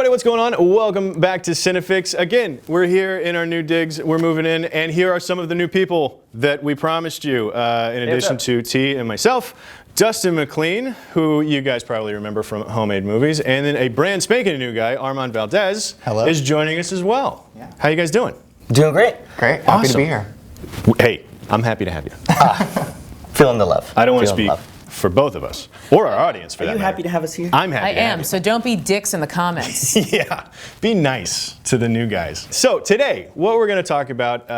everybody, what's going on? Welcome back to Cinefix. Again, we're here in our new digs. We're moving in, and here are some of the new people that we promised you. In addition to T and myself, Dustin McLean, who you guys probably remember from Homemade Movies, and then a brand spanking new guy, Armand Valdez, is joining us as well. Yeah. How you guys doing? Doing great. Great. Happy to be here. Hey, I'm happy to have you. Feeling the love. I don't want to speak for both of us, or our audience for that matter. Are you happy to have us here? I'm happy to have you. So don't be dicks in the comments. Yeah, be nice to the new guys. So today, what we're going to talk about,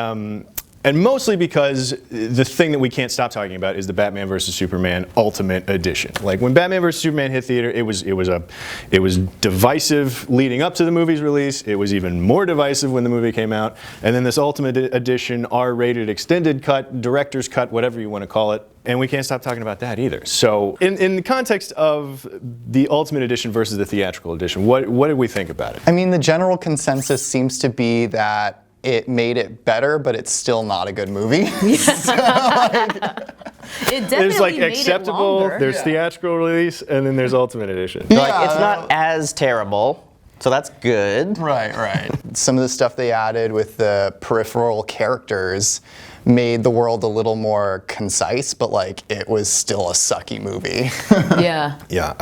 and mostly because the thing that we can't stop talking about is the Batman vs Superman Ultimate Edition. Like when Batman vs Superman hit theater, it was divisive leading up to the movie's release. It was even more divisive when the movie came out. And then this Ultimate Edition, R-rated extended cut, director's cut, whatever you want to call it. And we can't stop talking about that either. So in the context of the Ultimate Edition versus the theatrical edition, what did we think about it? I mean, the general consensus seems to be that it made it better, but it's still not a good movie. So, it definitely there's like made acceptable, it longer. there's theatrical release, and then there's Ultimate Edition. Yeah. Like, it's not as terrible, so that's good. Right. Some of the stuff they added with the peripheral characters made the world a little more concise, but like it was still a sucky movie. Yeah. Yeah,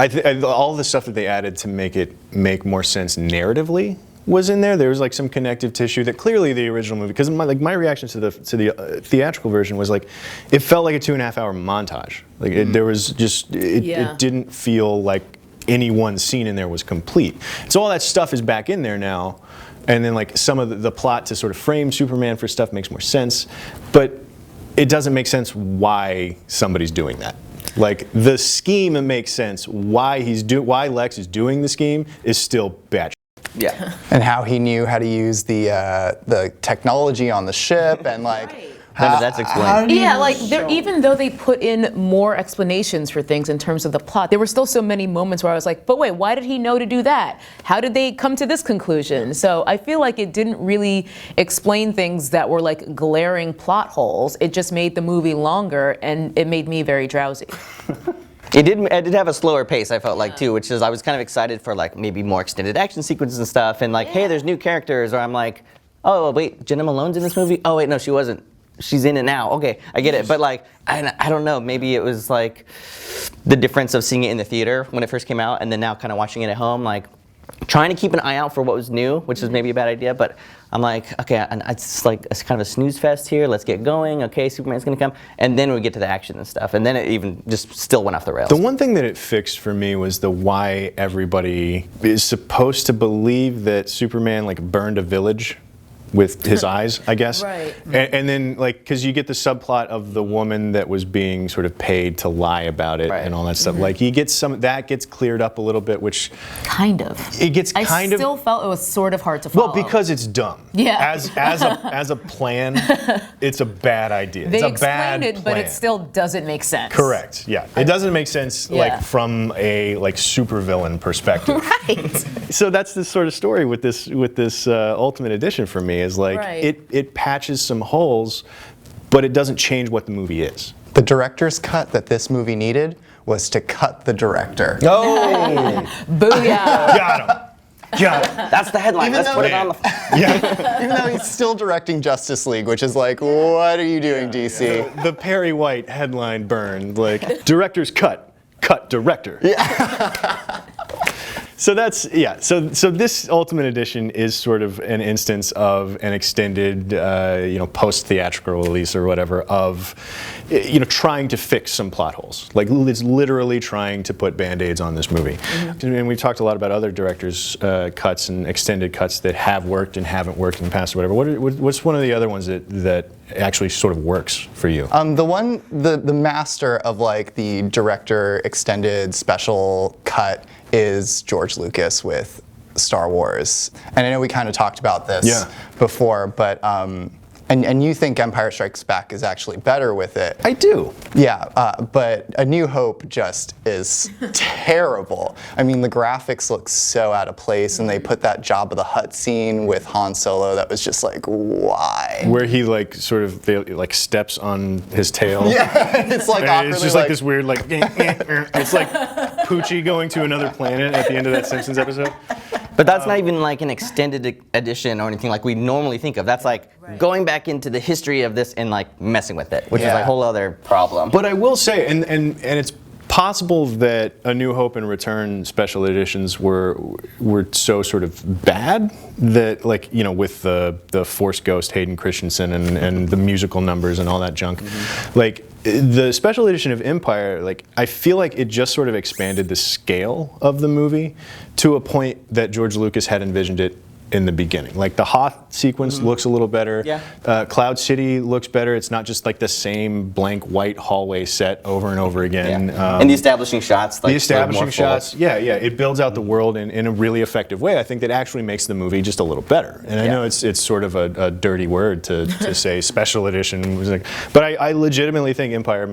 all the stuff that they added to make it make more sense narratively was in there. There was like some connective tissue that clearly the original movie, because my reaction to the theatrical version was like, it felt like a 2.5 hour montage. Like there was just, it didn't feel like any one scene in there was complete. So all that stuff is back in there now. And then like some of the plot to sort of frame Superman for stuff makes more sense, but it doesn't make sense why somebody's doing that. Like the scheme makes sense. Why Lex is doing the scheme is still bad. Yeah. And how he knew how to use the technology on the ship and like. Right. None of that's explained. Yeah, like even though they put in more explanations for things in terms of the plot, there were still so many moments where I was like, but wait, why did he know to do that? How did they come to this conclusion? So I feel like it didn't really explain things that were like glaring plot holes. It just made the movie longer, and it made me very drowsy. It did have a slower pace, I felt like, too, which is I was kind of excited for like maybe more extended action sequences and stuff, and like, hey, there's new characters, or I'm like, oh, wait, Jenna Malone's in this movie? Oh, wait, no, she wasn't. She's in it now. Okay, I get it. But like, I don't know. Maybe it was like the difference of seeing it in the theater when it first came out, and then now kind of watching it at home. Like, trying to keep an eye out for what was new, which is maybe a bad idea. But I'm like, okay, it's like it's kind of a snooze fest here. Let's get going. Okay, Superman's gonna come, and then we get to the action and stuff, and then it even just still went off the rails. The one thing that it fixed for me was the why everybody is supposed to believe that Superman like burned a village with his eyes, I guess. Right. And then, like, because you get the subplot of the woman that was being sort of paid to lie about it and all that stuff. Like, you get that gets cleared up a little bit, which kind of. It gets I still felt it was sort of hard to follow. Well, because it's dumb. Yeah. As a plan, it's a bad idea. They it's a bad explained it, plan. but it still doesn't make sense. Correct. Yeah. It doesn't make sense like from a like supervillain perspective. Right. So that's the sort of story with this Ultimate Edition for me. Is like it patches some holes, but it doesn't change what the movie is. The director's cut that this movie needed was to cut the director. Oh! Booyah! Got him. That's the headline. Let's put it on the. Yeah. Even though he's still directing Justice League, which is like, what are you doing, DC? The Perry White headline burned like director's cut director. Yeah. So that's So this Ultimate Edition is sort of an instance of an extended, post theatrical release or whatever of, trying to fix some plot holes. Like it's literally trying to put band-aids on this movie. And we've talked a lot about other directors' cuts and extended cuts that have worked and haven't worked in the past or whatever. What's one of the other ones that actually sort of works for you? The master of like the director extended special cut is George Lucas with Star Wars. And I know we kind of talked about this before, but and you think Empire Strikes Back is actually better with it. I do. Yeah, but A New Hope just is terrible. I mean, the graphics look so out of place, and they put that Jabba the Hutt scene with Han Solo that was just like, why? Where he like sort of like steps on his tail. Yeah, it's like awkwardly, it's just like this weird like it's like Poochie going to another planet at the end of that Simpsons episode. But that's not even like an extended edition or anything like we normally think of. That's like going back into the history of this and like messing with it, which is like a whole other problem. But I will say, and it's possible that A New Hope and Return special editions were so sort of bad that, like, you know, with the Force Ghost Hayden Christensen and the musical numbers and all that junk, like the special edition of Empire, like I feel like it just sort of expanded the scale of the movie to a point that George Lucas had envisioned it in the beginning. Like the Hoth sequence looks a little better. Yeah. Cloud City looks better. It's not just like the same blank white hallway set over and over again. And the establishing shots. Like, the establishing more shots, yeah, it builds out the world in a really effective way. I think that actually makes the movie just a little better. And I know it's sort of a dirty word to say special edition, was like, but I legitimately think Empire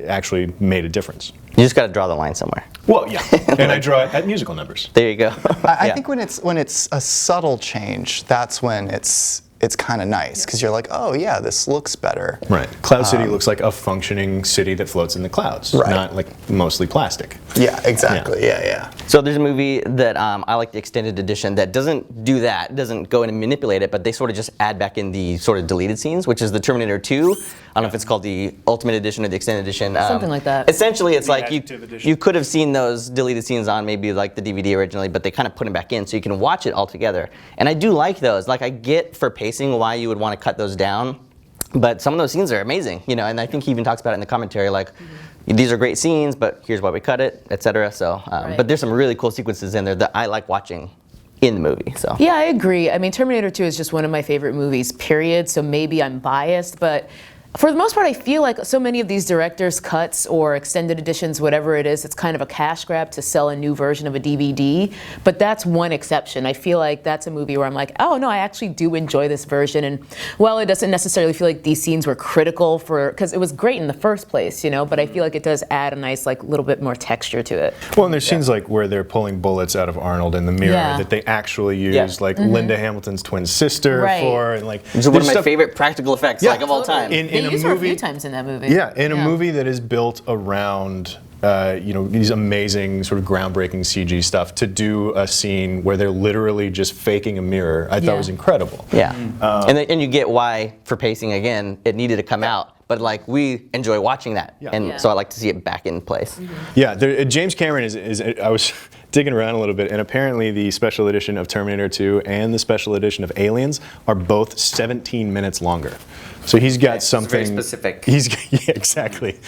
actually made a difference. You just got to draw the line somewhere. Well, yeah, and I draw it at musical numbers. There you go. I think when it's a subtle change, that's when it's kind of nice because you're like, oh yeah, this looks better. Right. Cloud City looks like a functioning city that floats in the clouds, not like mostly plastic. Yeah, exactly. Yeah. So there's a movie that I like, the extended edition, that doesn't do that. It doesn't go in and manipulate it, but they sort of just add back in the sort of deleted scenes, which is the Terminator 2. I don't know if it's called the Ultimate Edition or the Extended Edition. Something like that. Essentially, it's like Adjective edition. you could have seen those deleted scenes on maybe like the DVD originally, but they kind of put them back in so you can watch it all together. And I do like those. Like, I get for pacing why you would want to cut those down, but some of those scenes are amazing, you know. And I think he even talks about it in the commentary, like, these are great scenes, but here's why we cut it, etc. So, but there's some really cool sequences in there that I like watching in the movie. So yeah, I agree. I mean, Terminator 2 is just one of my favorite movies, period. So maybe I'm biased, but for the most part, I feel like so many of these director's cuts or extended editions, whatever it is, it's kind of a cash grab to sell a new version of a DVD. But that's one exception. I feel like that's a movie where I'm like, oh no, I actually do enjoy this version. And while it doesn't necessarily feel like these scenes were critical because it was great in the first place, you know, but I feel like it does add a nice, like, little bit more texture to it. Well, and there's scenes like where they're pulling bullets out of Arnold in the mirror that they actually use, like Linda Hamilton's twin sister for, and like. It's one of my favorite practical effects, like, of all time. They use her a few times in that movie. Yeah, in a movie that is built around you know, these amazing sort of groundbreaking CG stuff, to do a scene where they're literally just faking a mirror, I thought was incredible. Yeah, and you get why, for pacing again, it needed to come out. But like, we enjoy watching that, and so I like to see it back in place. Yeah, James Cameron is. I was digging around a little bit, and apparently the special edition of Terminator 2 and the special edition of Aliens are both 17 minutes longer. So he's got something. It's very specific. Yeah, exactly.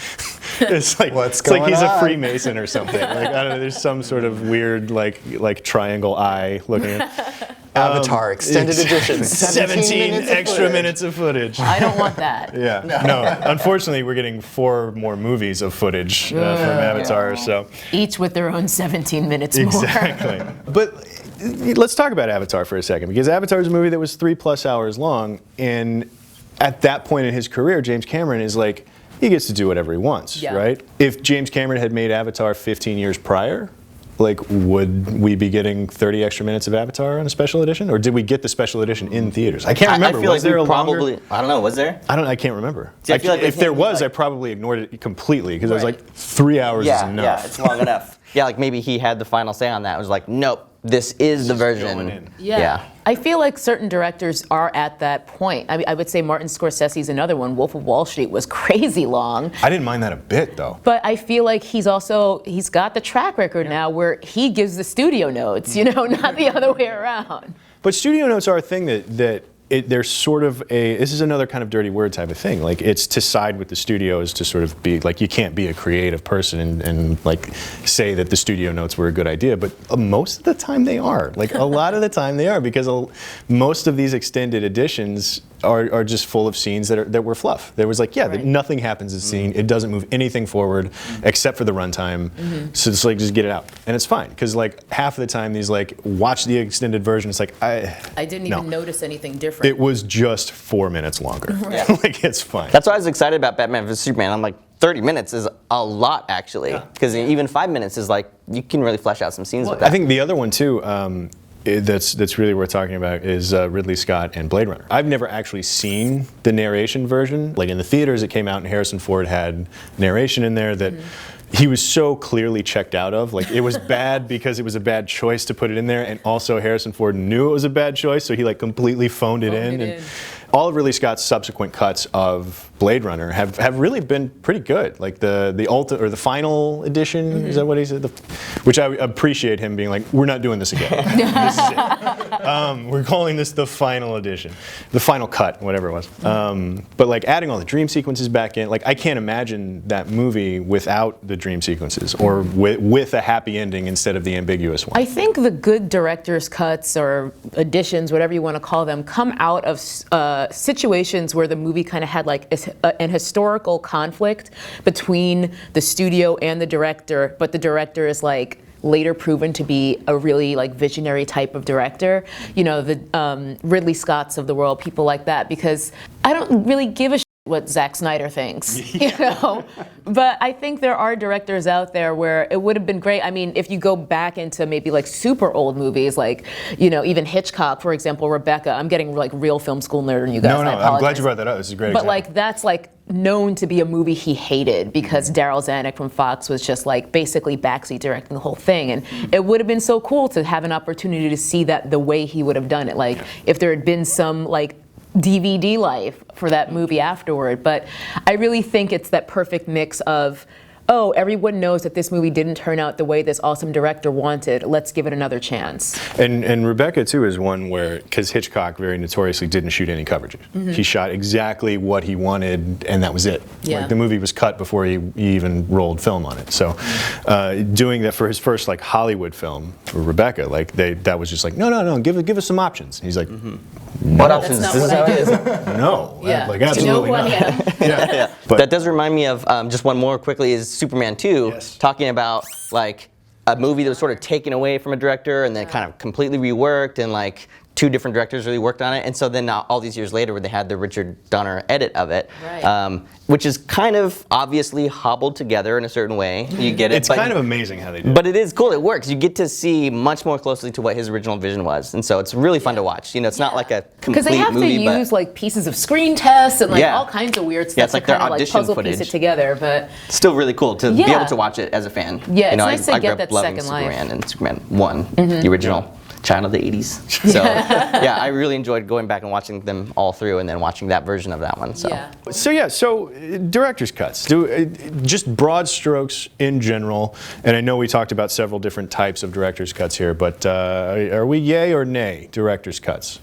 It's like What's it's like he's going a on? Freemason or something. Like, I don't know. There's some sort of weird like triangle eye looking at. Avatar extended edition. 17 minutes of extra footage. minutes of footage. I don't want that. Yeah. No. Unfortunately, we're getting 4 more movies of footage from Avatar. So Each with their own 17 minutes more. exactly. But let's talk about Avatar for a second, because Avatar is a movie that was 3+ hours long, and at that point in his career, James Cameron is like, he gets to do whatever he wants, right? If James Cameron had made Avatar 15 years prior, like, would we be getting 30 extra minutes of Avatar on a special edition, or did we get the special edition in theaters? I can't remember. I feel was like there we a probably. longer? I don't know. Was there? I can't remember. See, I feel like if there was, like, I probably ignored it completely, because I was like, 3 hours is enough. Yeah, it's long enough. Yeah, like maybe he had the final say on that. It was like, nope, this is the version. going in. Yeah. I feel like certain directors are at that point. I mean, I would say Martin Scorsese's another one. Wolf of Wall Street was crazy long. I didn't mind that a bit, though. But I feel like he's got the track record now where he gives the studio notes, you know, not the other way around. But studio notes are a thing that there's sort of this is another kind of dirty word type of thing. Like, it's to side with the studio is to sort of be like, you can't be a creative person and like say that the studio notes were a good idea, but most of the time they are. Like, a lot of the time they are, because most of these extended editions are just full of scenes that were fluff. There was like, nothing happens in the scene. It doesn't move anything forward except for the runtime. So it's like, just get it out, and it's fine, because like half of the time these like, watch the extended version. It's like, I didn't even notice anything different. It was just 4 minutes longer. Like, it's fine. That's why I was excited about Batman vs Superman. I'm like, 30 minutes is a lot, actually, because even 5 minutes is like, you can really flesh out some scenes with that. I think the other one too, that's really worth talking about is Ridley Scott and Blade Runner. I've never actually seen the narration version. Like, in the theaters, it came out and Harrison Ford had narration in there that he was so clearly checked out of. Like, it was bad because it was a bad choice to put it in there, and also Harrison Ford knew it was a bad choice, so he like completely phoned it in. And all of Ridley Scott's subsequent cuts of Blade Runner have really been pretty good. Like the final edition, is that what he said? Which I appreciate him being like, we're not doing this again. This is it. We're calling this the final edition, the final cut, whatever it was. But like adding all the dream sequences back in, like I can't imagine that movie without the dream sequences or with a happy ending instead of the ambiguous one. I think the good director's cuts or editions, whatever you want to call them, come out of situations where the movie kind of had like an historical conflict between the studio and the director, but the director is like later proven to be a really like visionary type of director, you know, the Ridley Scotts of the world, people like that, because I don't really give a shit what Zack Snyder thinks, you know, but I think there are directors out there where it would have been great. I mean, if you go back into maybe like super old movies, like, you know, even Hitchcock, for example, Rebecca. I'm getting like real film school nerd on you guys. No, I'm glad you brought that up. This is a great example. But like that's like known to be a movie he hated because Daryl Zanuck from Fox was just like basically backseat directing the whole thing, and it would have been so cool to have an opportunity to see that the way he would have done it. Like if there had been some like DVD life for that movie afterward. But I really think it's that perfect mix of, oh, everyone knows that this movie didn't turn out the way this awesome director wanted. Let's give it another chance. And Rebecca, too, is one where, because Hitchcock very notoriously didn't shoot any coverages. He shot exactly what he wanted, and that was it. Yeah. Like, the movie was cut before he even rolled film on it. So doing that for his first like Hollywood film, Rebecca, like that was just like, no, give us some options. And he's like, What options? not This is what how I it is. no, Yeah. like absolutely You know not. what? Yeah. But That does remind me of just one more quickly is Superman 2, Yes. talking about like a movie that was sort of taken away from a director and then kind of completely reworked, and like two different directors really worked on it. And so then all these years later, where they had the Richard Donner edit of it, Right. Which is kind of obviously hobbled together in a certain way. You get it. it's but, kind of amazing how they did it. But it is cool. It works. You get to see much more closely to what his original vision was, and so it's really fun to watch. You know, it's not like a complete Because they have movie, to but use like pieces of screen tests and like Yeah. all kinds of weird Yeah, stuff it's like to their kind of like audition puzzle piece footage. it together. But still really cool to be Yeah. able to watch it as a fan. Yeah, you know, it's nice to I get grew up that loving second life. Superman and Superman 1, the original. Child of the 80s. So yeah, I really enjoyed going back and watching them all through, and then watching that version of that one. So So director's cuts. Just broad strokes in general, and I know we talked about several different types of director's cuts here, but are we yay or nay director's cuts?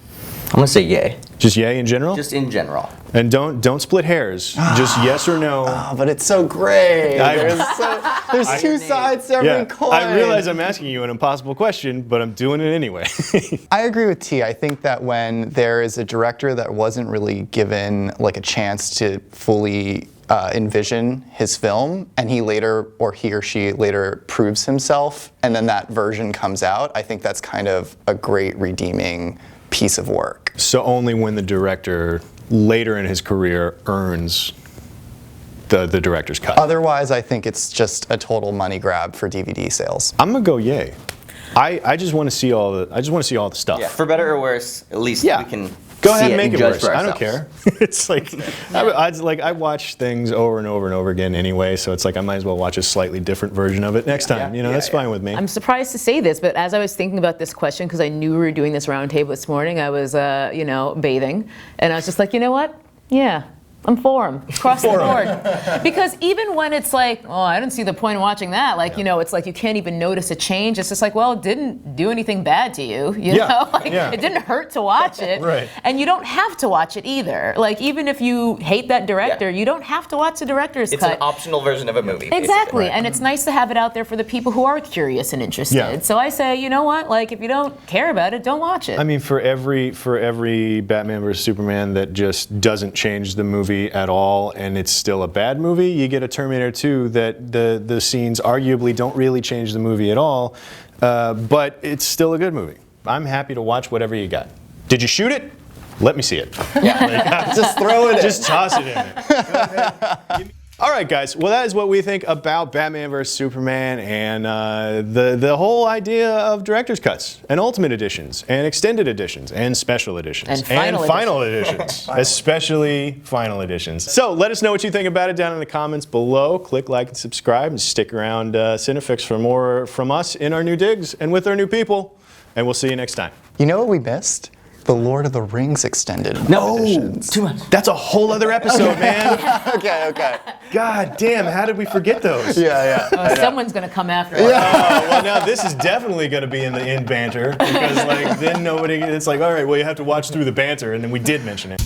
I'm gonna say yay. Just yay in general? Just in general. And don't split hairs. Just yes or no. Oh, but it's so great. There's two sides to every coin. I realize I'm asking you an impossible question, but I'm doing it anyway. I agree with T. I think that when there is a director that wasn't really given like a chance to fully envision his film, and he or she later proves himself, and then that version comes out, I think that's kind of a great redeeming piece of work. So only when the director later in his career earns the director's cut. Otherwise, I think it's just a total money grab for DVD sales. I'm gonna go yay. I just want to see all the stuff. Yeah, for better or worse, at least we can Go ahead see and make it judge worse. for I don't ourselves. care. It's like I watch things over and over and over again anyway, so it's like I might as well watch a slightly different version of it next time. You know, that's fine with me. I'm surprised to say this, but as I was thinking about this question, because I knew we were doing this roundtable this morning, I was, bathing, and I was just like, you know what? Yeah. I'm for him, across the board. Because even when it's like, oh, I didn't see the point of watching that, like, it's like you can't even notice a change. It's just like, well, it didn't do anything bad to you, you know? Like, it didn't hurt to watch it. Right. And you don't have to watch it either. Like, even if you hate that director, you don't have to watch the director's It's cut. an optional version of a movie. Exactly, basically. and it's nice to have it out there for the people who are curious and interested. Yeah. So I say, you know what? Like, if you don't care about it, don't watch it. I mean, for every Batman vs Superman that just doesn't change the movie at all, and it's still a bad movie, you get a Terminator 2 that the scenes arguably don't really change the movie at all, but it's still a good movie. I'm happy to watch whatever you got. Did you shoot it? Let me see it. Just throw it in. Just toss it in there. Go ahead. All right, guys. Well, that is what we think about Batman vs Superman and the whole idea of director's cuts and ultimate editions and extended editions and special editions And final editions, especially final editions. So let us know what you think about it down in the comments below. Click like and subscribe and stick around Cinefix for more from us in our new digs and with our new people. And we'll see you next time. You know what we missed? The Lord of the Rings extended editions. Too much. That's a whole other episode, man. Okay. God damn, how did we forget those? Yeah. Someone's going to come after us. Oh, well, now this is definitely going to be in banter because like then nobody. It's like, all right, well, you have to watch through the banter, and then we did mention it.